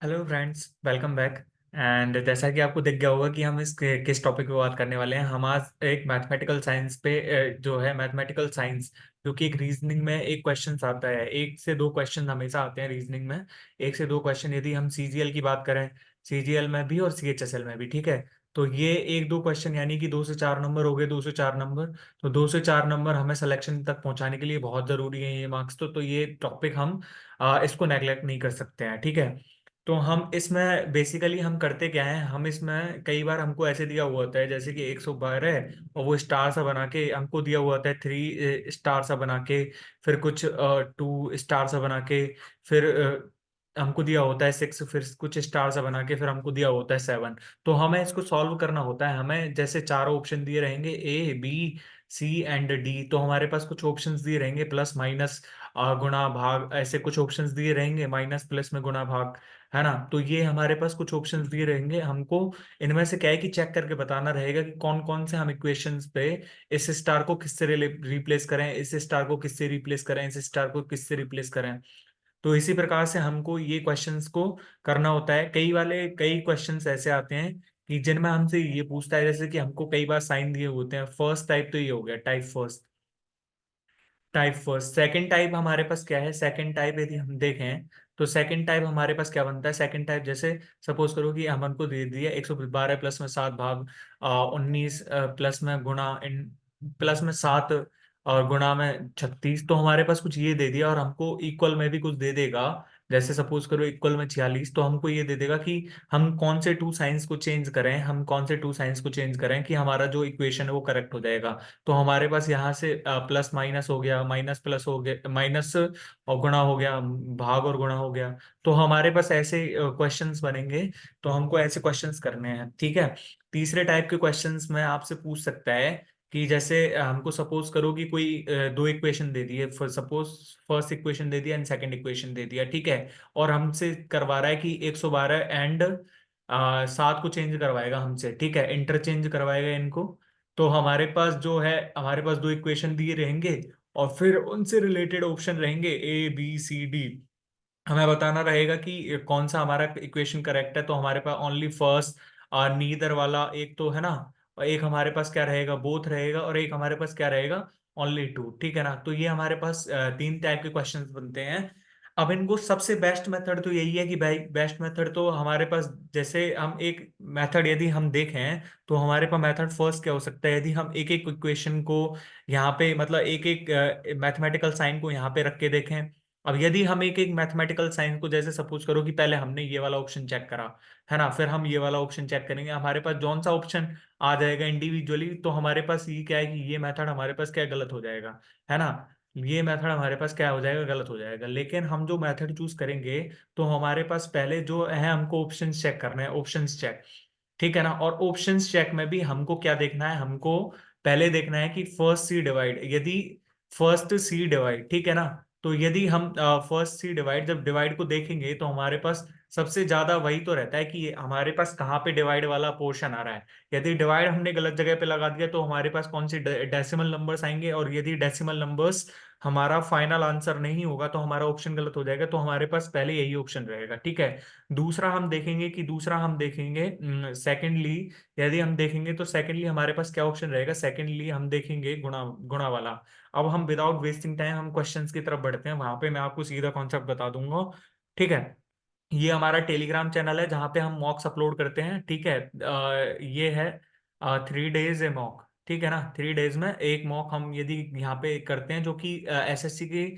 Hello friends, welcome back. And जैसा कि आपको दिख गया होगा कि हम किस टॉपिक पे बात करने वाले हैं। हम आज एक मैथमेटिकल साइंस पे जो है मैथमेटिकल साइंस, जो कि एक रीजनिंग में एक क्वेश्चन आता है। एक से दो क्वेश्चन हमेशा आते हैं रीजनिंग में। एक से दो क्वेश्चन यदि हम सीजीएल की बात करें, सीजीएल में भी और सीएचएसएल में भी, ठीक है। तो ये एक दो क्वेश्चन यानी कि 2 से 4 नंबर हो गए, 2 से 4 नंबर। तो 2 से 4 नंबर हमें सिलेक्शन तक पहुंचाने के लिए बहुत जरूरी है ये मार्क्स। तो ये टॉपिक हम इसको नेग्लेक्ट नहीं कर सकते हैं, ठीक है। तो हम इसमें बेसिकली हम करते क्या है, हम इसमें कई बार हमको ऐसे दिया हुआ होता है जैसे कि 112 है और वो स्टार सा बना के हमको दिया हुआ होता है, 3 स्टार सा बना के, फिर कुछ 2 स्टार सा बना के, फिर हमको दिया होता है 6, फिर कुछ स्टार सा बना के, फिर हमको दिया होता है 7। तो हमें इसको सॉल्व करना होता है। हमें जैसे चारों ऑप्शन दिए रहेंगे, A B C and D. तो हमारे पास कुछ ऑप्शंस दिए रहेंगे, प्लस माइनस गुणा भाग, ऐसे कुछ ऑप्शंस दिए रहेंगे, माइनस प्लस में गुणा भाग, है ना। तो ये हमारे पास कुछ ऑप्शंस दिए रहेंगे। हमको इनमें से क्या है कि चेक करके बताना रहेगा कि कौन कौन से हम इक्वेशंस पे इस स्टार को किससे रिप्लेस करें, इस स्टार को किससे रिप्लेस करें, इस स्टार को किससे रिप्लेस करें। तो इसी प्रकार से हमको ये क्वेश्चंस को करना होता है। कई क्वेश्चंस ऐसे आते हैं कि जिनमें हमसे ये पूछता है, जैसे कि हमको कई बार साइन दिए होते हैं। फर्स्ट टाइप तो ये हो गया, type first. Type first. Second type हमारे पास क्या है, सेकंड टाइप यदि हम देखें तो सेकंड टाइप हमारे पास क्या बनता है। सेकंड टाइप जैसे सपोज करो कि हम हमको दे दिया 112 प्लस में 7 भाग 19 प्लस में गुणा इन प्लस में 7 और गुणा में 36। तो हमारे पास कुछ ये दे दिया और हमको इक्वल में भी कुछ दे देगा। जैसे सपोज करो इक्वल में 46, तो हमको ये दे देगा कि हम कौन से टू साइंस को चेंज करें, हम कौन से टू साइंस को चेंज करें कि हमारा जो इक्वेशन है वो करेक्ट हो जाएगा। तो हमारे पास यहाँ से प्लस माइनस हो गया, माइनस प्लस हो गया, माइनस और गुणा हो गया, भाग और गुणा हो गया। तो हमारे पास ऐसे क्वेश्चंस बनेंगे। तो हमको ऐसे क्वेश्चंस करने हैं, ठीक है। तीसरे टाइप के क्वेश्चंस में आपसे पूछ सकता है कि जैसे हमको सपोज करो कि कोई दो इक्वेशन दे दी है। सपोज फर्स्ट इक्वेशन दे दिया एंड सेकंड इक्वेशन दे दिया, ठीक है। और हमसे करवा रहा है कि 112 एंड 7 को चेंज करवाएगा हमसे, ठीक है, इंटरचेंज करवाएगा इनको। तो हमारे पास जो है, हमारे पास दो इक्वेशन दिए रहेंगे और फिर उनसे रिलेटेड ऑप्शन रहेंगे ए बी सी डी। हमें बताना रहेगा कि कौन सा हमारा इक्वेशन करेक्ट है। तो हमारे पास ओनली फर्स्ट और नीदर वाला एक तो है ना, और एक हमारे पास क्या रहेगा, बोथ रहेगा, और एक हमारे पास क्या रहेगा, ओनली टू, ठीक है ना। तो ये हमारे पास तीन टाइप के क्वेश्चंस बनते हैं। अब इनको सबसे बेस्ट मेथड तो यही है कि भाई बेस्ट मेथड तो हमारे पास, जैसे हम एक मेथड यदि हम देखें तो हमारे पास मेथड फर्स्ट क्या हो सकता है, यदि हम एक एक इक्वेशन को यहाँ पे मतलब एक एक मैथमेटिकल साइन को यहाँ पे रख के देखें। अब यदि हम एक एक मैथमेटिकल साइन को, जैसे सपोज करो कि पहले हमने ये वाला ऑप्शन चेक करा, है ना, फिर हम ये वाला ऑप्शन चेक करेंगे, हमारे पास जौन सा ऑप्शन आ जाएगा इंडिविजुअली, तो हमारे पास ये क्या है कि ये मेथड हमारे पास क्या गलत हो जाएगा, है ना। ये मेथड हमारे पास क्या हो जाएगा, गलत हो जाएगा। लेकिन हम जो मेथड चूज करेंगे तो हमारे पास पहले जो है हमको ऑप्शंस चेक करना है, ऑप्शंस चेक, ठीक है ना। और ऑप्शंस चेक में भी हमको क्या देखना है, हमको पहले देखना है कि फर्स्ट सी डिवाइड, यदि फर्स्ट सी डिवाइड, ठीक है ना। तो यदि हम फर्स्ट सी डिवाइड, जब डिवाइड को देखेंगे तो हमारे पास सबसे ज्यादा वही तो रहता है कि ये हमारे पास कहाँ पे डिवाइड वाला पोर्शन आ रहा है। यदि डिवाइड हमने गलत जगह पे लगा दिया तो हमारे पास कौन सी डेसिमल नंबर्स आएंगे, और यदि डेसिमल नंबर्स हमारा फाइनल आंसर नहीं होगा तो हमारा ऑप्शन गलत हो जाएगा। तो हमारे पास पहले यही ऑप्शन रहेगा, ठीक है। दूसरा हम देखेंगे सेकेंडली, यदि हम देखेंगे तो सेकेंडली हमारे पास क्या ऑप्शन रहेगा, सेकेंडली हम देखेंगे गुणा गुणा वाला। अब हम विदाउट वेस्टिंग टाइम हम क्वेश्चंस की तरफ बढ़ते हैं, वहां पे मैं आपको सीधा कॉन्सेप्ट बता दूंगा, ठीक है। ये हमारा टेलीग्राम चैनल है जहाँ पे हम मॉक्स अपलोड करते हैं, ठीक है। ये है 3 डेज ए मॉक, ठीक है ना। 3 डेज में एक मॉक हम यदि यहाँ पे करते हैं, जो कि एसएससी की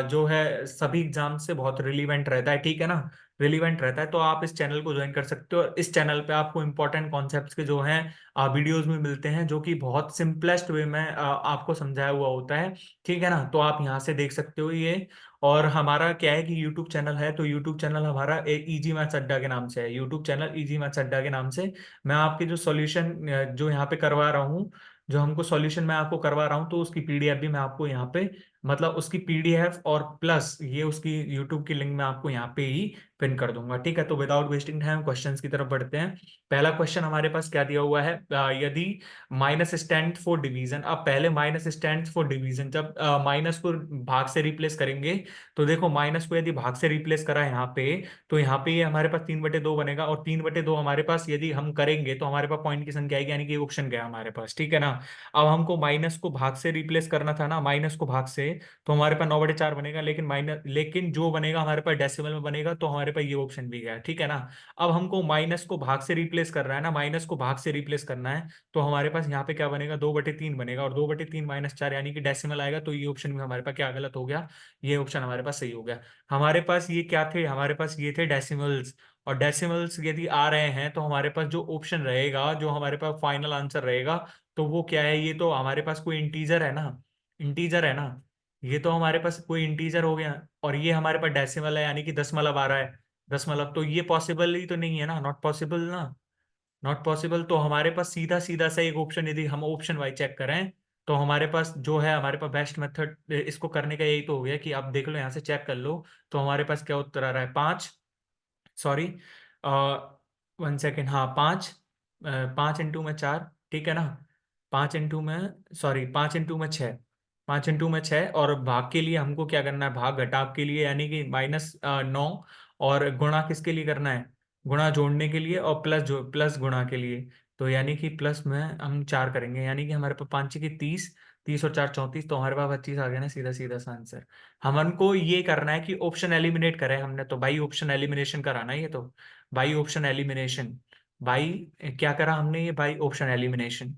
जो है सभी एग्जाम से बहुत रिलीवेंट रहता है, ठीक है ना। रिलीवेंट रहता है, तो आप इस चैनल को ज्वाइन कर सकते हो। और इस चैनल पे आपको इंपॉर्टेंट कॉन्सेप्ट्स के जो हैं वीडियोस में मिलते हैं, जो कि बहुत सिंपलेस्ट वे में आपको समझाया हुआ होता है, ठीक है ना। तो आप यहाँ से देख सकते हो ये। और हमारा क्या है कि यूट्यूब चैनल है, तो यूट्यूब चैनल हमारा इजी मैथ्स अड्डा के नाम से है। यूट्यूब चैनल इजी मैथ्स अड्डा के नाम से मैं आपके जो सॉल्यूशन जो यहाँ पे करवा रहा हूँ, जो हमको सॉल्यूशन मैं आपको करवा रहा हूँ, तो उसकी पीडीएफ भी मैं आपको यहाँ पे मतलब उसकी पीडीएफ और प्लस ये उसकी यूट्यूब की लिंक मैं आपको यहाँ पे ही पिन कर दूंगा, ठीक है। तो विदाउट वेस्टिंग टाइम क्वेश्चंस की तरफ बढ़ते हैं। पहला क्वेश्चन हमारे पास क्या दिया हुआ है, यदि माइनस स्टैंड फॉर डिवीजन। अब पहले माइनस स्टैंड फॉर डिवीजन, जब माइनस को भाग से रिप्लेस करेंगे, तो देखो माइनस को यदि भाग से रिप्लेस करा यहाँ पे, तो यहाँ पे ये हमारे पास 3/2 बनेगा, और 3/2 हमारे पास यदि हम करेंगे तो हमारे पास पॉइंट की संख्या आएगी, यानी कि ऑप्शन गया हमारे पास, ठीक है ना। अब हमको माइनस को भाग से रिप्लेस करना था ना, माइनस को भाग से, तो हमारे पास 9/4 बनेगा, लेकिन माइनस, लेकिन जो बनेगा हमारे पास डेसिमल में बनेगा, तो हमारे पास ये ऑप्शन भी गया, ठीक है ना। अब हमको माइनस को भाग से रिप्लेस कर रहा है ना, माइनस को भाग से रिप्लेस करना है, तो हमारे पास यहाँ पे क्या बनेगा, 2/3 बनेगा, और 2/3 -4 यानी कि डेसिमल आएगा, तो ये ऑप्शन भी हमारे पास क्या गलत हो गया, ये ऑप्शन हमारे पास सही हो गया। हमारे पास ये क्या थे, हमारे पास ये थे डेसिमल्स, और डेसिमल्स यदि आ रहे हैं तो हमारे पास जो ऑप्शन रहेगा, जो हमारे पास फाइनल आंसर रहेगा, तो वो क्या है, ये तो हमारे पास कोई इंटीजर है ना, इंटीजर है ना, ये तो हमारे पास कोई इंटीजर हो गया, और ये हमारे पास डेसिमल है, यानी कि दशमलव आ रहा है, दशमलव, तो ये पॉसिबल ही तो नहीं है ना, नॉट पॉसिबल ना, नॉट पॉसिबल। तो हमारे पास सीधा सीधा सा एक ऑप्शन, यदि हम ऑप्शन वाई चेक करें, तो हमारे पास जो है, हमारे पास बेस्ट मेथड इसको करने का यही तो हो गया कि आप देख लो यहाँ से चेक कर लो, तो हमारे पास क्या उत्तर आ रहा है, 5, सॉरी, 1 सेकेंड, हाँ 5, 5 × 4, ठीक है ना, 5 × 6, 5 × 6, और भाग के लिए हमको क्या करना है, भाग घटाव के लिए, यानी कि -9, और गुणा किसके लिए करना है, गुणा जोड़ने के लिए, और प्लस जो प्लस गुणा के लिए, तो यानी कि प्लस में हम 4 करेंगे, यानी कि हमारे पास 5 की 30, 30 और 4 34, तो हमारे पास 25 आ गया ना, सीधा सीधा सा आंसर। हमको ये करना है कि ऑप्शन एलिमिनेट करें हमने, तो बाई ऑप्शन एलिमिनेशन कराना है ये तो, बाई ऑप्शन एलिमिनेशन, बाई क्या करा हमने, ये बाई ऑप्शन एलिमिनेशन।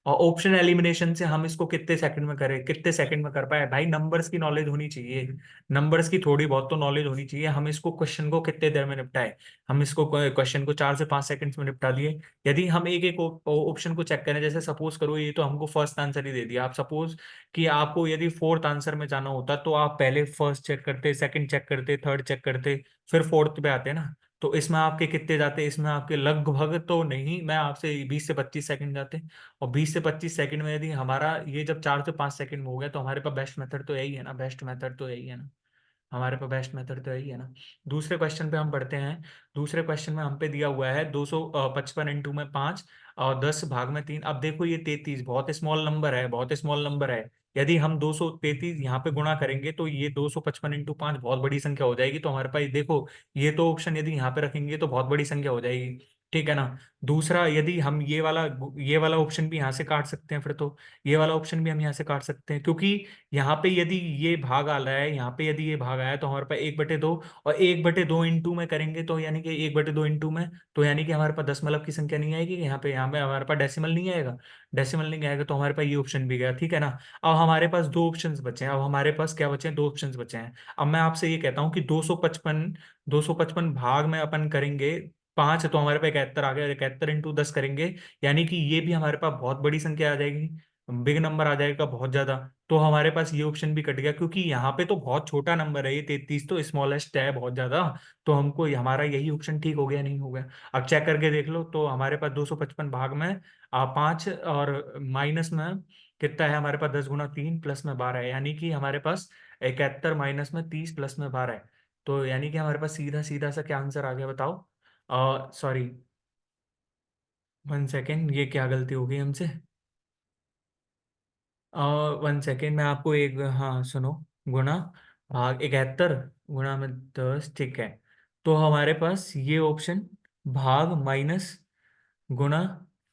और ऑप्शन एलिमिनेशन से हम इसको कितने सेकंड में करें, कितने सेकंड में कर पाए भाई, नंबर्स की नॉलेज होनी चाहिए, नंबर्स की थोड़ी बहुत तो नॉलेज होनी चाहिए। हम इसको क्वेश्चन को कितने देर में निपटाए, हम इसको क्वेश्चन को 4 से 5 सेकंड्स में निपटा दिए। यदि हम एक एक ऑप्शन को चेक करें, जैसे सपोज करो ये तो हमको फर्स्ट आंसर ही दे दिया, आप सपोज कि आपको यदि फोर्थ आंसर में जाना होता, तो आप पहले फर्स्ट चेक करते, सेकंड चेक करते, थर्ड चेक करते, फिर फोर्थ पे आते ना। तो इसमें आपके कितने जाते, इसमें आपके लगभग तो नहीं, मैं आपसे 20 से 25 सेकंड जाते। और 20 से 25 सेकंड में यदि हमारा ये जब 4 से 5 सेकंड में हो गया, तो हमारे पास बेस्ट मेथड तो यही है ना, बेस्ट मेथड तो यही है ना, हमारे पास बेस्ट मेथड तो यही है ना। दूसरे क्वेश्चन पे हम बढ़ते हैं। दूसरे क्वेश्चन में हम पे दिया हुआ है 255 × 5 और 10 भाग में 3। अब देखो ये 33 बहुत स्मॉल नंबर है, बहुत स्मॉल नंबर है। यदि हम 233 यहाँ पे गुणा करेंगे, तो ये 255 × 5 बहुत बड़ी संख्या हो जाएगी, तो हमारे पास देखो ये तो ऑप्शन यदि यहाँ पे रखेंगे तो बहुत बड़ी संख्या हो जाएगी, ठीक है ना। दूसरा, यदि हम ये वाला ऑप्शन भी यहाँ से काट सकते हैं, फिर तो ये वाला ऑप्शन भी हम यहाँ से काट सकते हैं, क्योंकि यहाँ पे यदि ये भाग आ रहा है, यहाँ पे यदि ये भाग आया, तो हमारे पास 1/2, और 1/2 इंटू में करेंगे, तो यानी कि 1/2 इंटू में, तो यानी कि हमारे पास दशमलव की संख्या नहीं आएगी, यहाँ पे हमारे पास डेसिमल नहीं आएगा, डेसिमल नहीं आएगा, तो हमारे पास ये ऑप्शन भी गया, ठीक है ना। अब हमारे पास दो ऑप्शंस बचे हैं, अब हमारे पास क्या बचे हैं, दो ऑप्शंस बचे हैं। अब मैं आपसे ये कहता हूँ कि 255 भाग में अपन करेंगे 5, तो हमारे पास 71 आ गया, 71 × 10 करेंगे, यानी कि ये भी हमारे पास बहुत बड़ी संख्या आ जाएगी, बिग नंबर आ जाएगा बहुत ज्यादा। तो हमारे पास ये ऑप्शन भी कट गया, क्योंकि यहाँ पे तो बहुत छोटा नंबर है, ये 33 तो स्मॉलेस्ट है बहुत ज्यादा। तो हमको हमारा यही ऑप्शन ठीक हो गया, नहीं हो गया। अब चेक करके देख लो, तो हमारे पास 255 भाग में 5, और माइनस में कितना है हमारे पास, 10 × 3 प्लस में 12 है, यानी कि हमारे पास 71 -30 प्लस में 12 है। तो यानी कि हमारे पास सीधा सीधा सा क्या आंसर आ गया बताओ, सॉरी 1 सेकेंड, ये क्या गलती हो गई हमसे, 1 सेकेंड, मैं आपको एक, हाँ सुनो, गुणा भाग 71 गुणा में 10, ठीक है। तो हमारे पास ये ऑप्शन, भाग माइनस गुणा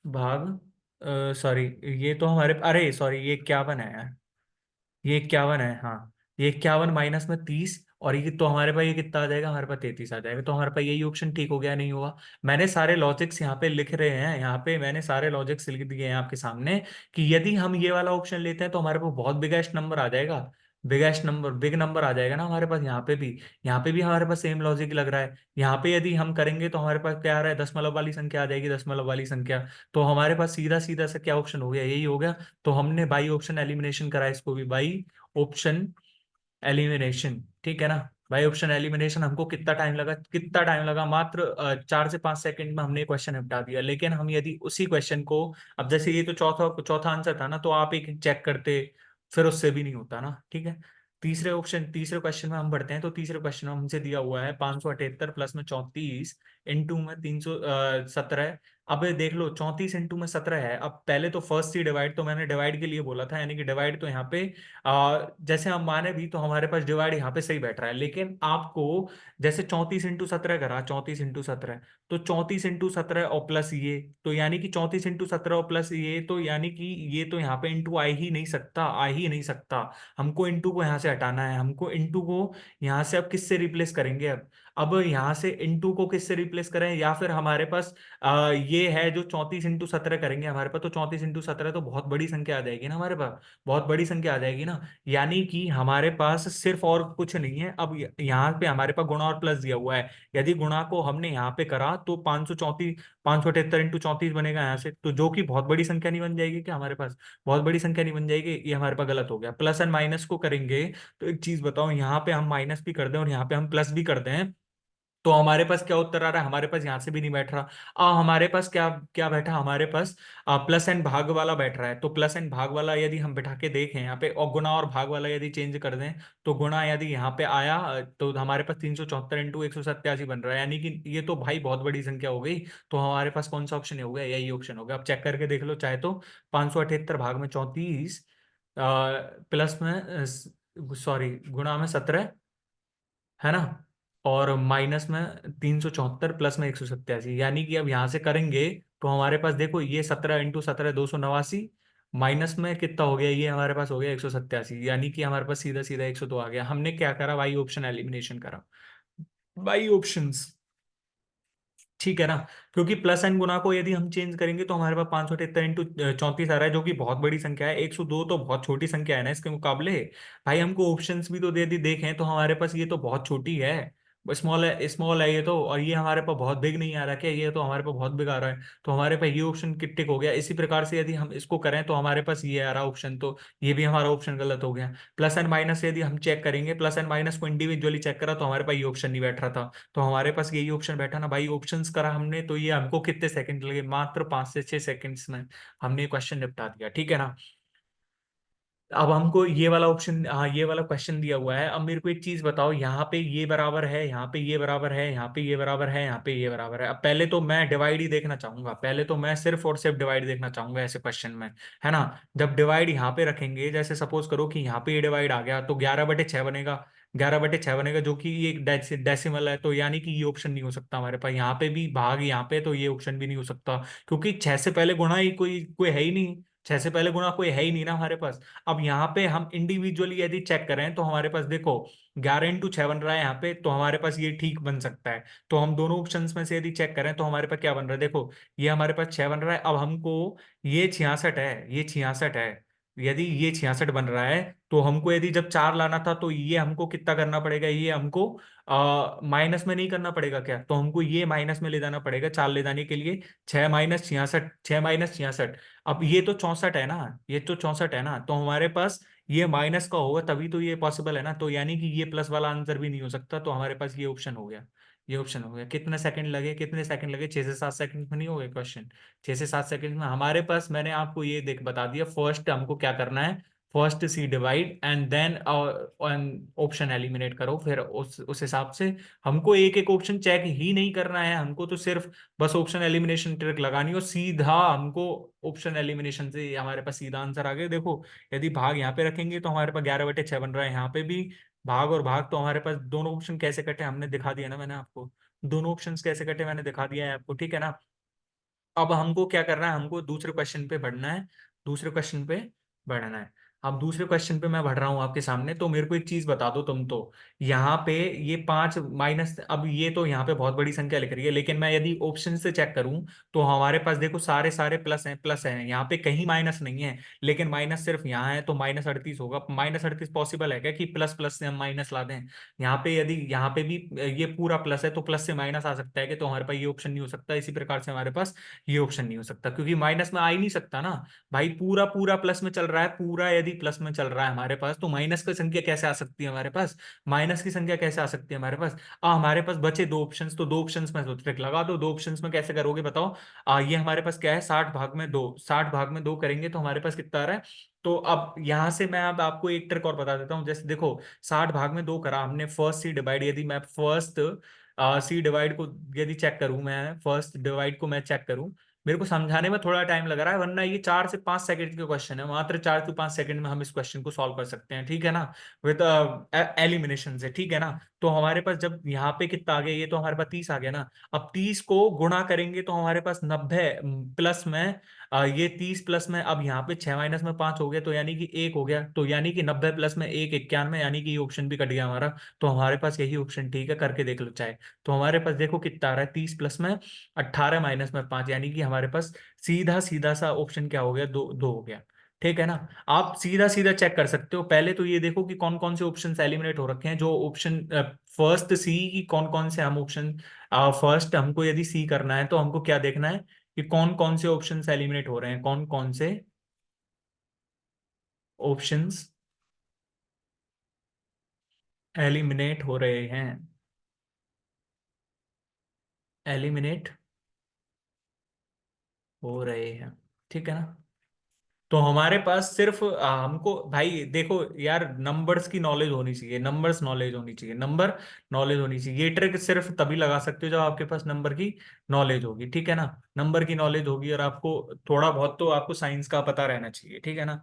भाग, सॉरी, ये तो हमारे, अरे सॉरी, ये 51 है यार, ये 51 है, हाँ, ये 51 माइनस में 30, और ये तो हमारे पास ये कितना आ जाएगा, हमारे पास 33 आ जाएगा, तो हमारे पास यही ऑप्शन ठीक हो गया, नहीं हुआ। मैंने सारे लॉजिक्स यहाँ पे लिख रहे हैं, यहाँ पे मैंने सारे लॉजिक्स लिख दिए हैं आपके सामने, कि यदि हम ये वाला ऑप्शन लेते हैं, तो हमारे पास बहुत बिगेस्ट नंबर आ जाएगा, बिगेस्ट नंबर, बिग नंबर आ जाएगा ना हमारे पास, यहाँ पे भी हमारे पास सेम लॉजिक लग रहा है। यहाँ पे यदि हम करेंगे, तो हमारे पास क्या आ रहा है, दशमलव वाली संख्या आ जाएगी, दशमलव वाली संख्या। तो हमारे पास सीधा सीधा से क्या ऑप्शन हो गया, यही हो गया। तो हमने बाई ऑप्शन एलिमिनेशन करा, इसको भी बाई ऑप्शन एलिमिनेशन, ठीक है ना। बाई ऑप्शन एलिमिनेशन, हमको कितना टाइम लगा, कितना टाइम लगा, मात्र 4 से 5 सेकंड में हमने क्वेश्चन निपटा दिया। लेकिन हम यदि उसी क्वेश्चन को, अब जैसे ये तो चौथा चौथा आंसर था ना, तो आप एक चेक करते, फिर उससे भी नहीं होता ना, ठीक है। तीसरे क्वेश्चन में हम बढ़ते हैं। तो तीसरे क्वेश्चन में हमसे दिया हुआ है 578 प्लस में 34 इंटू में 317। अब ये देख लो 34 इंटू में 17 है। अब पहले तो फर्स्ट ही डिवाइड, तो मैंने डिवाइड के लिए बोला था, यानी कि डिवाइड तो यहाँ पे जैसे हम माने भी तो हमारे पास डिवाइड यहाँ पे सही बैठ रहा है। लेकिन आपको जैसे 34 इंटू 17 करा, 34 इंटू 17, तो 34 इंटू 17 और प्लस ये, तो यानी कि 34 इंटू 17 और प्लस ये, तो यानी कि ये तो यहाँ पे इंटू आ ही नहीं सकता, आ ही नहीं सकता। हमको इंटू को यहाँ से हटाना है, हमको इंटू को यहाँ से अब किससे रिप्लेस करेंगे? अब यहाँ से इंटू को किससे रिप्लेस करें? या फिर हमारे पास ये है जो 34 इंटू 17 करेंगे हमारे पास, तो 34 इंटू 17 तो बहुत बड़ी संख्या आ जाएगी ना हमारे पास, बहुत बड़ी संख्या आ जाएगी ना। यानी कि हमारे पास सिर्फ और कुछ नहीं है। अब यहाँ पे हमारे पास गुणा और प्लस दिया हुआ है। यदि गुणा को हमने यहाँ पे करा तो 578 इंटू 34 बनेगा यहाँ से, तो जो कि बहुत बड़ी संख्या नहीं बन जाएगी क्या हमारे पास? बहुत बड़ी संख्या नहीं बन जाएगी, ये हमारे पास गलत हो गया। प्लस एंड माइनस को करेंगे तो एक चीज बताओ, यहाँ पे हम माइनस भी कर दें और यहाँ पे हम प्लस भी कर दें, तो हमारे पास क्या उत्तर आ रहा है? हमारे पास यहाँ से भी नहीं बैठ रहा। हमारे पास क्या क्या बैठा? हमारे पास प्लस एंड भाग वाला बैठ रहा है। तो प्लस एंड भाग वाला यदि हम बैठा के देखें यहाँ पे, और गुना और भाग वाला यदि चेंज कर दें, तो गुणा यदि यहाँ पे आया तो हमारे पास 374 इंटू 187 बन रहा है, यानी कि ये तो भाई बहुत बड़ी संख्या हो गई। तो हमारे पास कौन सा ऑप्शन हो गया? यही ऑप्शन हो गया। अब चेक करके देख लो चाहे तो। 578 भाग में 34 प्लस में, सॉरी, गुणा में 17, है ना, और माइनस में 374 प्लस में 187, यानी कि अब यहां से करेंगे तो हमारे पास देखो ये 17 इंटू 17 289, माइनस में कितना हो गया? ये हमारे पास हो गया 187, यानी कि हमारे पास सीधा सीधा 102 आ गया। हमने क्या करा? वाई ऑप्शन एलिमिनेशन करा, वाई ऑप्शंस, ठीक है ना। क्योंकि प्लस एंड गुना को यदि हम चेंज करेंगे तो हमारे पास 578 इंटू 34 आ रहा है, जो कि बहुत बड़ी संख्या है। 102 तो बहुत छोटी संख्या है ना इसके मुकाबले। भाई हमको ऑप्शंस भी तो दे दी, देखें तो हमारे पास ये तो बहुत छोटी है, स्मॉल है ये तो। और ये हमारे पास बहुत बिग नहीं आ रहा क्या? ये तो हमारे पास बहुत बिग आ रहा है। तो हमारे पास ये ऑप्शन टिक हो गया। इसी प्रकार से यदि हम इसको करें तो हमारे पास ये आ रहा ऑप्शन, तो ये भी हमारा ऑप्शन गलत हो गया। प्लस एंड माइनस यदि हम चेक करेंगे, प्लस एंड माइनस को इंडिविजुअली चेक करा तो हमारे पास ये ऑप्शन नहीं बैठ रहा था। तो हमारे पास यही ऑप्शन बैठा ना भाई। ऑप्शंस करा हमने तो ये हमको कितने सेकंड लगे? मात्र 5 से 6 सेकंड्स में हमने क्वेश्चन निपटा दिया, ठीक है ना। अब हमको ये वाला ऑप्शन, हाँ, ये वाला क्वेश्चन दिया हुआ है। अब मेरे को एक चीज बताओ, यहाँ पे ये बराबर है, यहाँ पे ये बराबर है, यहाँ पे ये बराबर है, यहाँ पे ये बराबर है। अब पहले तो मैं डिवाइड ही देखना चाहूंगा, पहले तो मैं सिर्फ और सिर्फ डिवाइड देखना चाहूंगा ऐसे क्वेश्चन में, है ना। जब डिवाइड यहाँ पे रखेंगे, जैसे सपोज करो कि यहाँ पे ये डिवाइड आ गया, तो 11/6 बनेगा। 11/6 बनेगा, जो कि ये एक डेसिमल है, तो यानी कि ये ऑप्शन नहीं हो सकता हमारे पास। यहाँ पे भी भाग यहाँ पे, तो ये ऑप्शन भी नहीं हो सकता, क्योंकि 6 से पहले गुणा ही कोई कोई है ही नहीं। 6 से पहले गुणा कोई है ही नहीं ना हमारे पास। अब यहाँ पे हम इंडिविजुअली यदि चेक करें तो हमारे पास देखो 11 इंटू 6 बन रहा है यहाँ पे, तो हमारे पास ये ठीक बन सकता है। तो हम दोनों ऑप्शंस में से यदि चेक करें तो हमारे पास क्या बन रहा है? देखो ये हमारे पास 6 बन रहा है। अब हमको ये 66 है, ये 66 है। यदि ये 66 बन रहा है तो हमको यदि जब 4 लाना था तो ये हमको कितना करना पड़ेगा? ये हमको माइनस में नहीं करना पड़ेगा क्या? तो हमको ये माइनस में ले जाना पड़ेगा 4 ले जाने के लिए। 6 - 66, 6 - 66। अब ये तो 64 है ना, ये तो 64 है ना, तो हमारे पास ये माइनस का होगा तभी तो ये पॉसिबल है ना। तो यानी कि ये प्लस वाला आंसर भी नहीं हो सकता, तो हमारे पास ये ऑप्शन हो गया। ये ऑप्शन हो गया। कितने सेकंड लगे? कितने सेकंड लगे? 6 से 7 सेकंड में नहीं हो गए क्वेश्चन? 6 से 7 सेकंड में हमारे पास, मैंने आपको ये देख बता दिया। फर्स्ट हमको क्या करना है? First see divide and then option eliminate करो। फिर उस हिसाब से हमको एक एक ऑप्शन चेक ही नहीं करना है, हमको तो सिर्फ बस ऑप्शन एलिमिनेशन ट्रिक लगानी हो सीधा हमको। ऑप्शन एलिमिनेशन से हमारे पास सीधा आंसर आ गया। देखो यदि भाग यहाँ पे रखेंगे तो हमारे पास 11/6 बन रहा है। यहाँ पे भी भाग और भाग, तो हमारे पास दोनों ऑप्शन कैसे कटे हमने दिखा दिया ना मैंने आपको। दोनों ऑप्शन कैसे कटे मैंने दिखा दिया है आपको, ठीक है ना। अब हमको क्या करना है? हमको दूसरे क्वेश्चन पे बढ़ना है, दूसरे क्वेश्चन पे बढ़ना है। अब दूसरे क्वेश्चन पे मैं बढ़ रहा हूँ आपके सामने। तो मेरे को एक चीज बता दो तुम तो, यहाँ पे ये 5 माइनस, अब ये तो यहाँ पे बहुत बड़ी संख्या लिख रही है, लेकिन मैं यदि ऑप्शन से चेक करूं तो हमारे पास देखो सारे सारे प्लस हैं, प्लस हैं, यहाँ पे कहीं माइनस नहीं है। लेकिन माइनस सिर्फ यहाँ है, तो -38 होगा। -38 पॉसिबल है क्या कि प्लस प्लस से हम माइनस ला दें? यहाँ पे यदि यहाँ पे भी ये पूरा प्लस है तो प्लस से माइनस आ सकता है कि, तो हमारे पास ये ऑप्शन नहीं हो सकता। इसी प्रकार से हमारे पास ये ऑप्शन नहीं हो सकता, क्योंकि माइनस में आ ही नहीं सकता ना। भाई पूरा पूरा प्लस में चल रहा है, पूरा यदि यदि प्लस में चल रहा है हमारे पास, तो माइनस की संख्या कैसे आ सकती है हमारे पास? माइनस की संख्या कैसे आ सकती है हमारे पास? हमारे पास बचे दो ऑप्शंस, तो दो ऑप्शंस में ट्रिक लगा दो। दो ऑप्शंस में कैसे करोगे बताओ? ये हमारे पास क्या है, 60 भाग में 2, 60 भाग में 2 करेंगे तो हमारे पास कितना आ रहा है? तो अब यहां से मैं अब आपको एक ट्रिक और बता देता हूँ। जैसे देखो, 60 भाग में 2 करा हमने, फर्स्ट सी डिवाइड, यदि मैं फर्स्ट सी डिवाइड को यदि चेक करूं, मैं फर्स्ट डिवाइड को मैं चेक करूं, मेरे को समझाने में थोड़ा टाइम लग रहा है, वरना ये 4 से 5 सेकंड का क्वेश्चन है, मात्र 4 से 5 सेकंड में हम इस क्वेश्चन को सॉल्व कर सकते हैं, ठीक है ना? विद एलिमिनेशन से, ठीक है ना? तो हमारे पास जब यहाँ पे कितना आ गया, ये तो हमारे पास 30 आ गया ना। अब 30 को गुणा करेंगे तो हमारे पास 90 प्लस में ये 30 प्लस में, अब यहाँ पे 6 - में 5 हो गया, तो यानी कि 1 हो गया, तो यानी कि 90 प्लस में 1 91, यानी कि ये ऑप्शन भी कट गया हमारा। तो हमारे पास यही ऑप्शन ठीक है, करके देख लो चाहे। तो हमारे पास देखो कितना आ रहा है, 30 प्लस में 18 - में 5, यानी कि हमारे पास सीधा सीधा सा ऑप्शन क्या हो गया, दो दो हो गया। ठीक है ना? आप सीधा सीधा चेक कर सकते हो। पहले तो ये देखो कि कौन कौन से ऑप्शन एलिमिनेट हो रखे हैं, जो ऑप्शन फर्स्ट सी की कौन कौन से हम ऑप्शन, फर्स्ट हमको यदि सी करना है तो हमको क्या देखना है कि कौन कौन से ऑप्शंस एलिमिनेट हो रहे हैं, कौन कौन से ऑप्शंस एलिमिनेट हो रहे हैं, एलिमिनेट हो रहे हैं। ठीक है ना? तो हमारे पास सिर्फ हमको भाई देखो यार, नंबर्स की नॉलेज होनी चाहिए, नंबर्स नॉलेज होनी चाहिए, नंबर नॉलेज होनी चाहिए। ये ट्रिक सिर्फ तभी लगा सकते हो जब आपके पास नंबर की नॉलेज होगी, ठीक है ना? नंबर की नॉलेज होगी और आपको थोड़ा बहुत तो आपको साइंस का पता रहना चाहिए, ठीक है ना?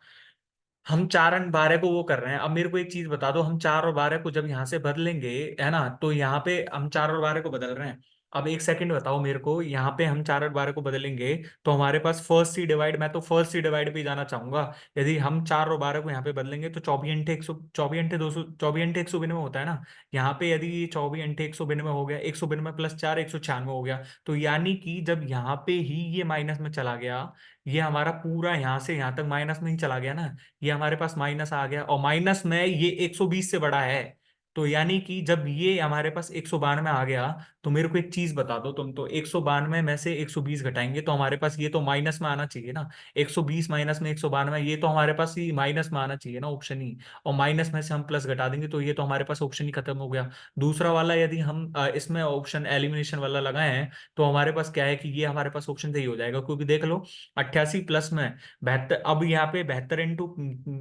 हम 4 और 12 को वो कर रहे हैं। अब मेरे को एक चीज बता दो, हम 4 और 12 को जब यहाँ से बदलेंगे, है ना, तो यहाँ पे हम 4 और 12 को बदल रहे हैं। अब एक सेकंड बताओ मेरे को, यहाँ पे हम 4 और 12 को बदलेंगे तो हमारे पास फर्स्ट सी डिवाइड, मैं तो फर्स्ट सी डिवाइड पे ही जाना चाहूंगा। यदि हम 4 और 12 को यहाँ पे बदलेंगे तो 24 × 100, 24 × 200, 24 × 192 होता है ना। यहाँ पे यदि 24 × 192 हो गया, 192 + 4 196 हो गया, तो यानी कि जब यहाँ पे ही ये माइनस में चला गया, ये हमारा पूरा यहाँ से यहाँ तक माइनस में ही चला गया ना, ये हमारे पास माइनस आ गया, और माइनस में ये 120 से बड़ा है। तो यानी कि जब ये हमारे पास 192 आ गया, तो मेरे को एक चीज बता दो तुम, तो 192 में से 120 घटाएंगे तो हमारे पास ये तो माइनस में आना चाहिए ना। 120 माइनस में 192, ये तो हमारे पास ही माइनस में आना चाहिए ना, ऑप्शन ही। और माइनस में से हम प्लस घटा देंगे तो ये तो हमारे पास ऑप्शन ही खत्म हो गया। दूसरा वाला यदि हम इसमें ऑप्शन एलिमिनेशन वाला लगाए हैं, तो हमारे पास क्या है कि ये हमारे पास ऑप्शन सही हो जाएगा, क्योंकि देख लो 88 प्लस में 72, अब यहाँ पे 72 ×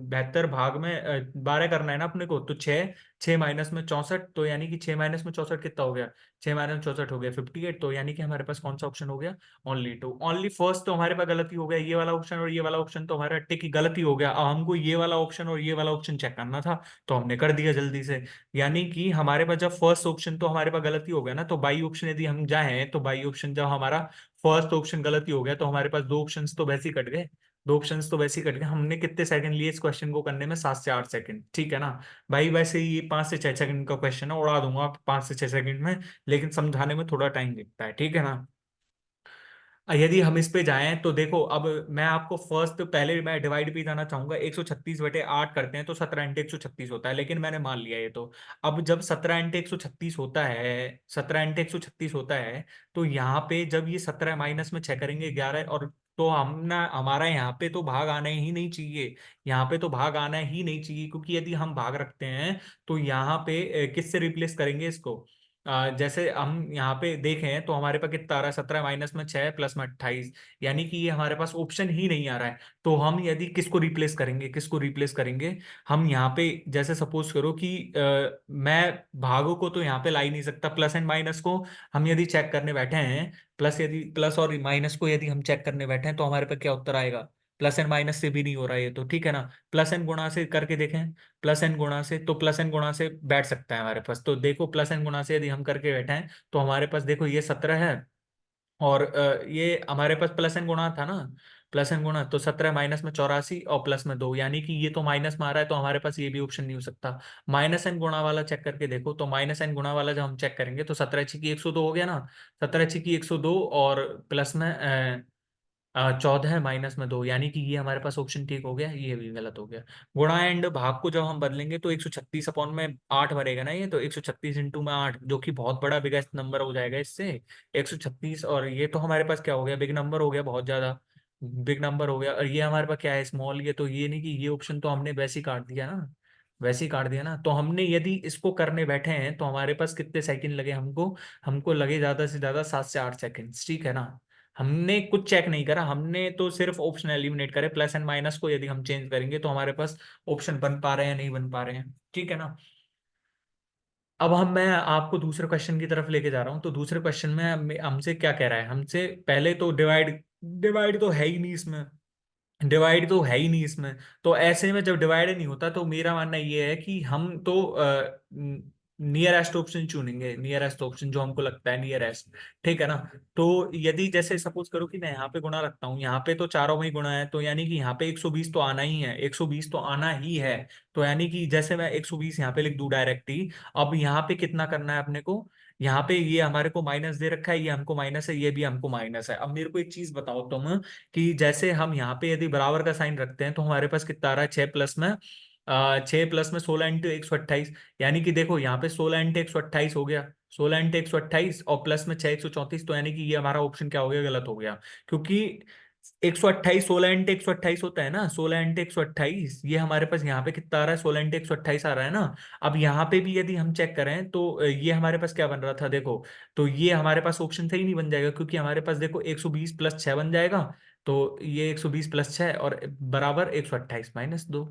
72 भाग में 12 करना है ना अपने को, तो 6, 6 - में 64, तो यानी कि 6 - में 64 कितना हो गया? 6 - 64 हो गया 58, तो यानी कि हमारे पास कौन सा ऑप्शन हो गया? ओनली टू, ओनली फर्स्ट तो हमारे पास गलती हो गया, ये वाला ऑप्शन और ये वाला ऑप्शन तो हमारा टिक की गलती हो गया। अब हमको ये वाला ऑप्शन और ये वाला ऑप्शन चेक करना था, तो हमने कर दिया जल्दी से। यानी कि हमारे पास जब फर्स्ट ऑप्शन तो हमारे पास गलती हो गया ना, तो बाई ऑप्शन यदि हम जाए, तो बाई ऑप्शन जब हमारा फर्स्ट ऑप्शन गलती हो गया, तो हमारे पास दो ऑप्शंस तो वैसे ही कट गए। दो ऑप्शंस तो वैसे ही कट गए। हमने कितने सेकंड लिए इस क्वेश्चन को करने में? 7 से 8 सेकंड, ठीक है ना? भाई वैसे ही ये 5 से 6 सेकंड का क्वेश्चन है, उड़ा दूंगा 5 से 6 सेकंड में, लेकिन समझाने में थोड़ा टाइम लगता है, ठीक है ना? यदि हम इस पे जाएं तो देखो, अब मैं आपको फर्स्ट, पहले मैं डिवाइड भी जाना चाहूंगा। 136/8 करते हैं तो 17 × 136 होता है, लेकिन मैंने मान लिया ये तो। अब जब 17 × 136 होता है, 17 × 136 होता है, तो यहाँ पे जब ये 17 माइनस में 6 करेंगे 11, और तो हम ना, हमारा यहाँ पे तो भाग आना ही नहीं चाहिए। यहाँ पे तो भाग आना ही नहीं चाहिए, क्योंकि यदि हम भाग रखते हैं तो यहाँ पे किससे रिप्लेस करेंगे इसको? जैसे हम यहाँ पे देखें तो हमारे पास कितना आ रहा है, 17 - 6 प्लस में 28, यानी कि ये हमारे पास ऑप्शन ही नहीं आ रहा है। तो हम यदि किसको रिप्लेस करेंगे, किसको रिप्लेस करेंगे? हम यहाँ पे जैसे सपोज करो कि मैं भागों को तो यहाँ पे ला ही नहीं सकता, प्लस एंड माइनस को हम यदि चेक करने बैठे हैं, प्लस यदि प्लस और माइनस को यदि हम चेक करने बैठे हैं, तो हमारे पास क्या उत्तर आएगा? प्लस एंड माइनस से भी नहीं हो रहा है ये तो, ठीक है ना? प्लस एंड गुणा से करके देखें, प्लस एंड गुणा से, तो प्लस एंड गुणा से बैठ सकता है हमारे पास। तो देखो प्लस एंड गुणा से यदि हम करके बैठे हैं, तो हमारे पास देखो ये 17 है, और ये हमारे पास प्लस एंड गुणा था ना, प्लस एंड गुणा, तो 17 माइनस में 84 और प्लस में 2, यानी कि ये तो माइनस में आ रहा है, तो हमारे पास ये भी ऑप्शन नहीं हो सकता। माइनस एंड गुणा वाला चेक करके देखो, तो माइनस एंड गुणा वाला जब हम चेक करेंगे तो 17 × 102 हो गया ना, 17 × 102, और प्लस में 14 - 2, यानी कि ये हमारे पास ऑप्शन ठीक हो गया, ये भी गलत हो गया। गुणा एंड भाग को जब हम बदलेंगे तो 136/8 बनेगा ना, ये तो 136 × 8, जो कि बहुत बड़ा बिगेस्ट नंबर हो जाएगा इससे। 136, और ये तो हमारे पास क्या हो गया, बिग नंबर हो गया बहुत ज्यादा। बिग नंबर हो गया। और ये हमारे पास क्या है, स्मॉल। ये तो ये नहीं कि ये ऑप्शन तो हमने वैसे ही काट दिया ना, वैसे ही काट दिया ना। तो हमने यदि इसको करने बैठे हैं तो हमारे पास कितने सेकंड लगे हमको, हमको लगे ज्यादा से ज्यादा 7 से 8 सेकंड, ठीक है ना। हमने कुछ चेक नहीं करा, हमने तो सिर्फ ऑप्शन एलिमिनेट करे। प्लस एंड माइनस को यदि हम चेंज करेंगे तो हमारे पास ऑप्शन बन पा रहे हैं, नहीं बन पा रहे हैं, ठीक है ना। अब मैं आपको दूसरे क्वेश्चन की तरफ लेके जा रहा हूँ। तो दूसरे क्वेश्चन में हमसे क्या कह रहा है, हमसे पहले तो डिवाइड, डिवाइड तो है ही नहीं इसमें, डिवाइड तो है ही नहीं इसमें। तो ऐसे में जब डिवाइड नहीं होता तो मेरा मानना ये है कि हम तो नियरेस्ट ऑप्शन चुनेंगे, नियरेस्ट ऑप्शन जो हमको लगता है नियरेस्ट, ठीक है ना। तो यदि जैसे सपोज करो कि मैं यहाँ पे गुणा रखता हूँ, यहाँ पे तो चारों में ही गुणा है, तो यानी कि यहाँ पे 120 तो आना ही है, 120 तो आना ही है। तो यानी कि जैसे मैं 120 यहाँ पे लिख दूं डायरेक्ट ही। अब यहाँ पे कितना करना है अपने को, यहाँ पे ये हमारे को माइनस दे रखा है, ये हमको माइनस है, ये भी हमको माइनस है। अब मेरे को एक चीज बताओ तुम, कि जैसे हम यहाँ पे यदि बराबर का साइन रखते हैं तो हमारे पास कितना आ रहा है, 6 प्लस में 16 इंटू 128, यानी कि देखो यहाँ पे 16 इंटू 128 हो गया, 16 इंटू 128 और प्लस में 6 134, तो यानी कि ये हमारा ऑप्शन क्या हो गया, गलत हो गया। क्योंकि 128, 16 इंटू 128 होता है ना, 16 इंटू 128, ये हमारे पास यहाँ पे कितना आ रहा है, 16 इंटू 128 आ रहा है ना। अब यहाँ पे भी यदि हम चेक करें तो ये हमारे पास क्या बन रहा था देखो, तो ये हमारे पास ऑप्शन सही नहीं बन जाएगा, क्योंकि हमारे पास देखो 120 + 6 बन जाएगा। तो ये 120 + 6 और बराबर 128 - 2,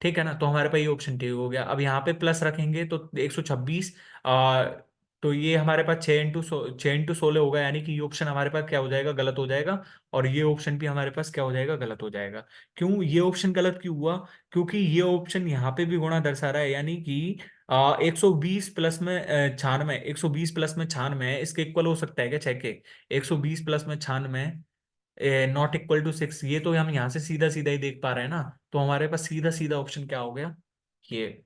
ठीक है ना। तो हमारे पास ये ऑप्शन ठीक हो गया। अब यहाँ पे प्लस रखेंगे तो 126, आ तो ये हमारे पास 6 इंटू 16 होगा, यानी कि ये ऑप्शन हमारे पास क्या हो जाएगा, गलत हो जाएगा। और ये ऑप्शन भी हमारे पास क्या हो जाएगा, गलत हो जाएगा। क्यों ये ऑप्शन गलत क्यों हुआ, क्योंकि ये ऑप्शन यहाँ पे भी गुणा दर्शा रहा है, यानी कि 120 + 96, 120 + 96 इसके इक्वल हो सकता है क्या, चेक के। 120 + 96 नॉट इक्वल टू 6, ये तो हम यहाँ से सीधा सीधा ही देख पा रहे हैं ना। तो हमारे पास सीधा सीधा ऑप्शन क्या हो गया, ये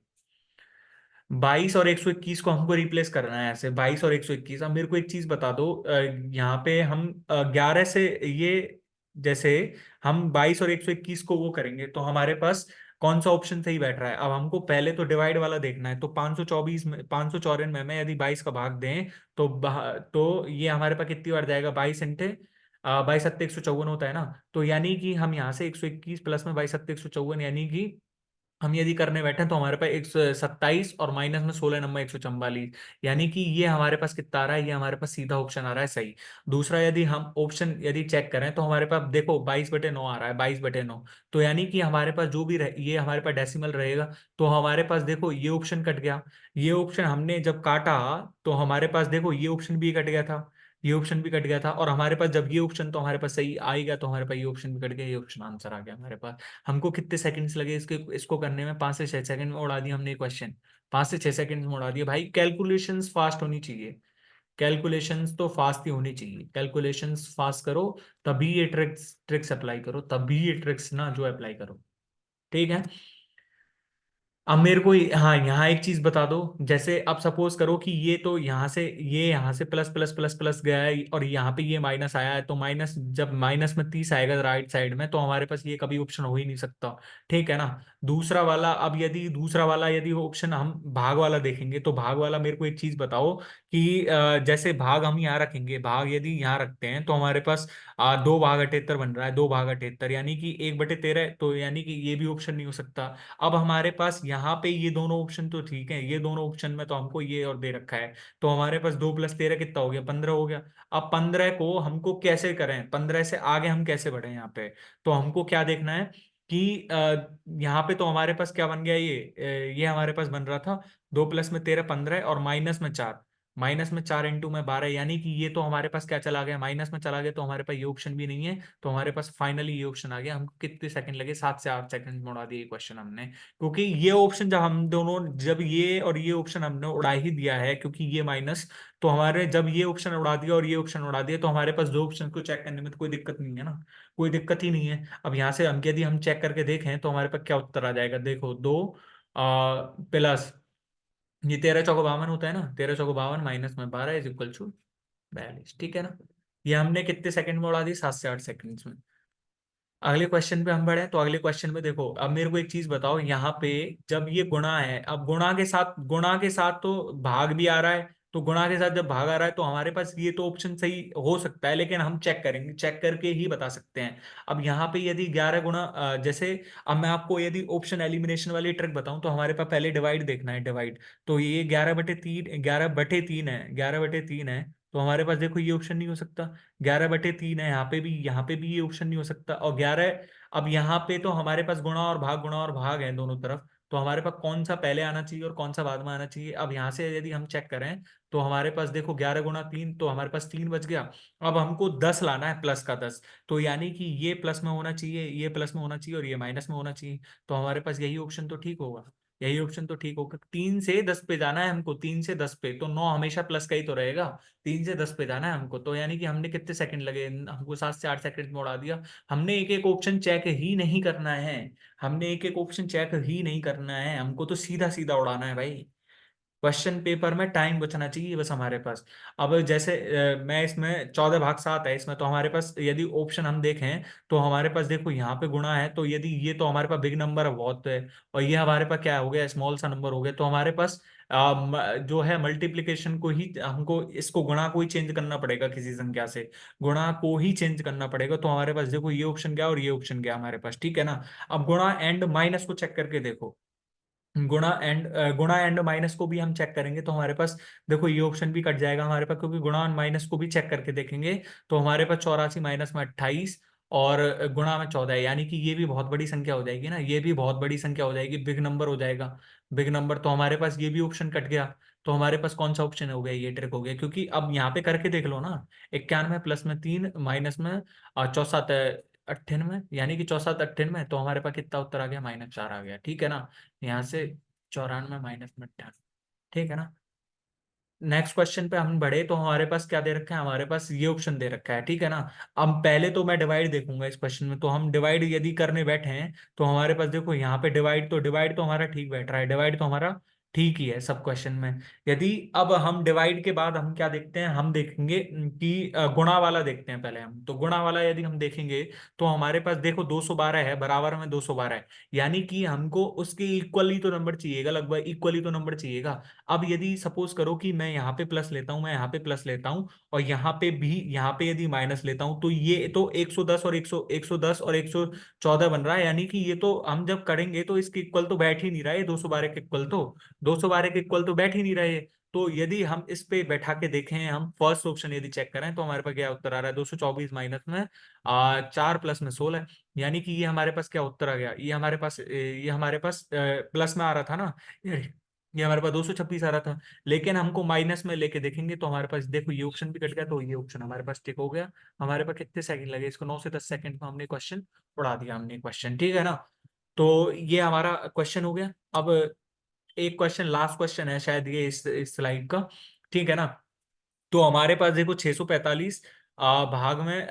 22 और 121 को हमको रिप्लेस करना है ऐसे, 22 और 121। अब मेरे को एक चीज बता दो, यहाँ पे हम 11 से ये, जैसे हम 22 और 121 को वो करेंगे तो हमारे पास कौन सा ऑप्शन सही बैठ रहा है। अब हमको पहले तो डिवाइड वाला देखना है। तो 524 में, 594 में यदि 22 का भाग दें तो तो ये हमारे पास कितनी बार जाएगा, 22 × 22 × 7 = 154 होता है ना। तो यानी कि हम यहाँ से 121 प्लस में 22 × 7 = 154, यानी कि हम यदि करने बैठे तो हमारे पास 127 और माइनस में 16 नंबर 144, यानी कि ये हमारे पास कितना आ रहा है, ये हमारे पास सीधा ऑप्शन आ रहा है सही। दूसरा यदि हम ऑप्शन यदि चेक करें तो हमारे पास देखो 22/9 आ रहा है, 22/9। तो यानी कि हमारे पास जो भी ये हमारे पास डेसिमल रहेगा। तो हमारे पास देखो ये ऑप्शन कट गया, ये ऑप्शन हमने जब काटा तो हमारे पास देखो ये ऑप्शन भी कट गया था, ये ऑप्शन भी कट गया था। और हमारे पास जब ये ऑप्शन तो हमारे पास सही आएगा, तो हमारे पास ये ऑप्शन भी कट गया, ये ऑप्शन आंसर आ गया हमारे पास। हमको कितने सेकंड्स लगे इसके इसको करने में, 5 से 6 सेकंड में उड़ा दिया हमने क्वेश्चन, 5 से 6 सेकंड में उड़ा दिया भाई। कैलकुलेशंस फास्ट होनी चाहिए, कैलकुलेशंस तो फास्ट ही होनी चाहिए, कैलकुलेशंस फास्ट करो, तभी ये ट्रिक्स ट्रिक्स अप्लाई करो, तभी ये ट्रिक्स ना जो अप्लाई करो, ठीक है। अब मेरे को हाँ यहाँ एक चीज बता दो, जैसे अब सपोज करो कि ये तो यहाँ से, ये यहाँ से प्लस प्लस प्लस प्लस गया है और यहाँ पे ये माइनस आया है। तो माइनस, जब -में 30 आएगा राइट साइड में, तो हमारे पास ये कभी ऑप्शन हो ही नहीं सकता, ठीक है ना। दूसरा वाला, अब यदि दूसरा वाला यदि ऑप्शन हम भाग वाला देखेंगे तो भाग वाला मेरे को एक चीज बताओ कि जैसे भाग हम यहाँ रखेंगे, भाग यदि यहाँ रखते हैं तो हमारे पास 2 भाग 78 बन रहा है, 2 भाग 78, यानी कि 1/13, तो यानी कि ये भी ऑप्शन नहीं हो सकता। अब हमारे पास यहाँ पे ये दोनों ऑप्शन तो ठीक है, ये दोनों ऑप्शन में तो हमको ये और दे रखा है। तो हमारे पास 2 + 13 कितना हो गया, 15 हो गया। अब 15 को हमको कैसे करें, 15 से आगे हम कैसे बढ़े यहाँ पे, तो हमको क्या देखना है कि यहाँ पे तो हमारे पास क्या बन गया, ये हमारे पास बन रहा था 2 + 13 15 और -में 4, -में 4 × 12, यानी कि ये तो हमारे पास क्या चला गया, माइनस में चला गया। तो हमारे पास ये ऑप्शन भी नहीं है, तो हमारे पास फाइनली ये ऑप्शन आ गया। हमको कितने सेकंड लगे, 7 से 8 सेकंड में उड़ा दिए क्वेश्चन हमने। क्योंकि ये ऑप्शन जब हम दोनों, जब ये और ये ऑप्शन हमने उड़ा ही दिया है, क्योंकि ये माइनस, तो हमारे जब ये ऑप्शन उड़ा दिया और ये ऑप्शन उड़ा दिया, तो हमारे पास दो ऑप्शन को चेक करने में तो कोई दिक्कत नहीं है ना, कोई दिक्कत ही नहीं है। अब यहाँ से हम यदि हम चेक करके देखें तो हमारे पास क्या उत्तर आ जाएगा, देखो 2 प्लस, ये 13 × 4 = 52 होता है ना, 13 × 4 = 52 -में 12 = 42, ठीक है ना। ये हमने कितने सेकंड में उड़ा दी, 7 से 8 सेकंड में। अगले क्वेश्चन पे हम बढ़े, तो अगले क्वेश्चन में देखो, अब मेरे को एक चीज बताओ, यहाँ पे जब ये गुणा है, अब गुणा के साथ तो भाग भी आ रहा है तो गुणा के साथ जब भाग आ रहा है तो हमारे पास ये तो ऑप्शन सही हो सकता है, लेकिन हम चेक करेंगे, चेक करके ही बता सकते हैं। अब यहाँ पे यदि 11 गुणा जैसे, अब मैं आपको यदि ऑप्शन एलिमिनेशन वाली ट्रिक बताऊं तो हमारे पास पहले डिवाइड देखना है, डिवाइड। तो ये 11/3, 11/3 है, 11/3 है, तो हमारे पास देखो ये ऑप्शन नहीं हो सकता। 11/3 है, यहाँ पे भी ये ऑप्शन नहीं हो सकता। और 11, अब यहाँ पे तो हमारे पास गुणा और भाग है दोनों तरफ, तो हमारे पास कौन सा पहले आना चाहिए और कौन सा बाद में आना चाहिए। अब यहाँ से यदि हम चेक करें तो हमारे पास देखो 11 गुणा 3, तो हमारे पास 3 बच गया। अब हमको 10 लाना है, प्लस का 10, तो यानी कि ये प्लस में होना चाहिए, ये प्लस में होना चाहिए और ये माइनस में होना चाहिए। तो हमारे पास यही ऑप्शन तो ठीक होगा, यही ऑप्शन तो ठीक होगा। 3 से 10 पे जाना है हमको, 3 से 10 पे, तो 9 हमेशा प्लस का ही तो रहेगा। 3 से 10 पे जाना है हमको, तो यानी कि हमने कितने सेकंड लगे, हमको 7 से 8 सेकंड में उड़ा दिया। हमने एक एक ऑप्शन चेक ही नहीं करना है, हमने एक एक ऑप्शन चेक ही नहीं करना है, हमको तो सीधा सीधा उड़ाना है भाई। क्वेश्चन पेपर में टाइम बचना चाहिए बस हमारे पास। अब जैसे मैं इसमें 14/7 है इसमें, तो हमारे पास यदि ऑप्शन हम देखें तो हमारे पास देखो यहाँ पे गुणा है, तो यदि ये तो हमारे पास बिग नंबर है बहुत है, और ये हमारे पास क्या हो गया, स्मॉल सा नंबर हो गया, तो हमारे पास जो है मल्टीप्लिकेशन को ही हमको, इसको गुणा को ही चेंज करना पड़ेगा, किसी संख्या से गुणा को ही चेंज करना पड़ेगा। तो हमारे पास देखो ये ऑप्शन क्या और ये ऑप्शन क्या हमारे पास, ठीक है ना। अब गुणा एंड माइनस को चेक करके देखो, गुणा एंड माइनस को भी हम चेक करेंगे तो हमारे पास देखो ये ऑप्शन भी कट जाएगा हमारे पास, क्योंकि गुणा और माइनस को भी चेक करके देखेंगे तो हमारे पास 84 माइनस में 28 और गुणा में 14 है, यानी कि ये भी बहुत बड़ी संख्या हो जाएगी ना, ये भी बहुत बड़ी संख्या हो जाएगी, बिग नंबर हो जाएगा, बिग नंबर। तो हमारे पास ये भी ऑप्शन कट गया। तो हमारे पास कौन सा ऑप्शन हो गया, ये ट्रिक हो गया, क्योंकि अब यहाँ पे करके देख लो ना, 91 प्लस में 3 माइनस में 64 98, यानी कि 64 98, तो हमारे पास कितना उत्तर आ गया, -4 आ गया, ठीक है ना। यहाँ से 94 माइनस में 98, ठीक है ना। नेक्स्ट क्वेश्चन पे हम बढ़े तो हमारे पास क्या दे रखा है, हमारे पास ये ऑप्शन दे रखा है, ठीक है ना। अब पहले तो मैं डिवाइड देखूंगा इस क्वेश्चन में, तो हम डिवाइड यदि करने बैठे हैं तो हमारे पास देखो यहाँ पे डिवाइड तो हमारा ठीक बैठ रहा है, डिवाइड तो हमारा ठीक ही है सब क्वेश्चन में। यदि अब हम डिवाइड के बाद हम क्या देखते हैं, हम देखेंगे कि गुणा वाला देखते हैं पहले हम, तो गुणा वाला यदि हम देखेंगे तो हमारे पास देखो 212 है, बराबर में 212 है, यानी कि हमको उसके इक्वली तो नंबर चाहिएगा, लगभग इक्वली तो नंबर चाहिएगा। अब यदि सपोज करो कि मैं यहाँ पे प्लस लेता हूँ, मैं यहाँ पे प्लस लेता हूँ और यहाँ पे भी, यहाँ पे यदि माइनस लेता हूँ, तो ये तो 110 और 110 और 114 बन रहा है, यानी कि ये तो हम जब करेंगे तो इसके इक्वल तो बैठ ही नहीं रहा है, 212 के इक्वल तो, 212 के इक्वल तो बैठ ही नहीं रहे। तो यदि हम इस पे बैठा के देखें, हम फर्स्ट ऑप्शन यदि चेक करें तो हमारे पास क्या उत्तर आ रहा है, 224 माइनस में 4 प्लस में 16, यानी कि ये हमारे पास क्या उत्तर आ गया, ये हमारे पास प्लस में आ रहा था ना, ये हमारे पास 226 आ रहा था। लेकिन हमको माइनस में लेके देखेंगे तो हमारे पास देखो ये ऑप्शन भी कट गया, तो ये ऑप्शन हमारे पास टिक हो गया। हमारे पास कितने सेकंड लगे इसको, 9 से 10 सेकंड में हमने क्वेश्चन उड़ा दिया, हमने क्वेश्चन, ठीक है ना। तो ये हमारा क्वेश्चन हो गया। अब एक क्वेश्चन, लास्ट क्वेश्चन है शायद ये इस स्लाइड का, ठीक है ना। तो हमारे पास देखो 645 भाग में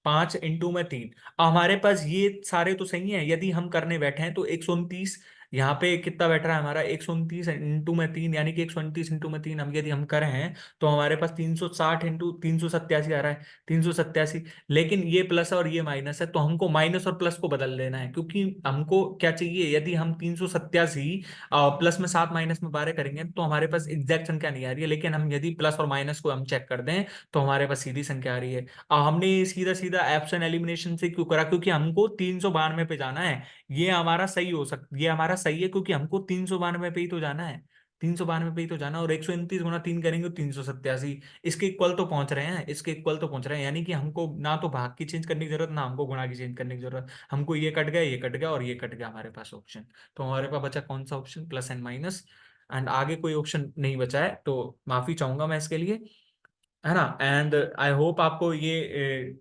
5 × में 3, हमारे पास ये सारे तो सही है, यदि हम करने बैठे हैं तो 129, यहाँ पे कितना बैठ रहा है हमारा, 129 × में 3, यानी कि 129 × में 3 हम यदि हम करें हैं तो हमारे पास 360 × 387 आ रहा है, 387। लेकिन ये प्लस और ये माइनस है, तो हमको माइनस और प्लस को बदल देना है, क्योंकि हमको क्या चाहिए, यदि हम 387 प्लस में 7 माइनस में 12 करेंगे तो हमारे पास एग्जैक्ट संख्या नहीं आ रही है, लेकिन हम यदि प्लस और माइनस को हम चेक कर दें तो हमारे पास सीधी संख्या आ रही है। अब हमने सीधा सीधा एप्शन एलिमिनेशन से क्यों करा, क्योंकि हमको 392 पे जाना है। ये हमारा सही हो सकता, ये हमारा सही है, क्योंकि हमको 392 पे ही तो जाना है, 392 पे ही तो जाना है, और 129 × 3 करेंगे तो 387, इसके इक्वल तो पहुंच रहे हैं, इसके इक्वल तो पहुंच रहे हैं, यानी कि हमको ना तो भाग की चेंज करने की जरूरत, ना हमको गुणा की चेंज करने की जरूरत, हमको ये कट गया, ये कट गया और ये कट गया हमारे पास ऑप्शन। तो हमारे पास बचा कौन सा option, plus and minus, and आगे कोई ऑप्शन नहीं बचा है, तो माफी चाहूंगा मैं इसके लिए, है ना। एंड आई होप आपको ये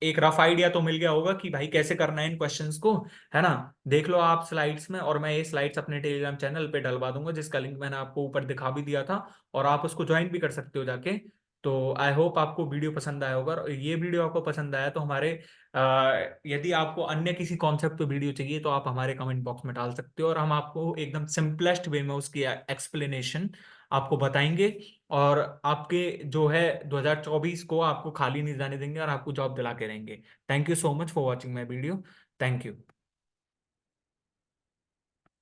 एक रफ आइडिया तो मिल गया होगा कि भाई कैसे करना है इन क्वेश्चंस को, है ना। देख लो आप स्लाइड्स में, और मैं ये स्लाइड्स अपने टेलीग्राम चैनल पे डलवा दूंगा, जिसका लिंक मैंने आपको ऊपर दिखा भी दिया था, और आप उसको ज्वाइन भी कर सकते हो जाके। तो आई होप आपको वीडियो पसंद आया होगा, और ये वीडियो आपको पसंद आया तो यदि आपको अन्य किसी कॉन्सेप्ट पे वीडियो चाहिए तो आप हमारे कमेंट बॉक्स में डाल सकते हो, और हम आपको एकदम सिंपलेस्ट वे में उसकी एक्सप्लेनेशन आपको बताएंगे, और आपके जो है 2024 को आपको खाली नहीं जाने देंगे और आपको जॉब दिला के रहेंगे। Thank you so much for watching my video. Thank you.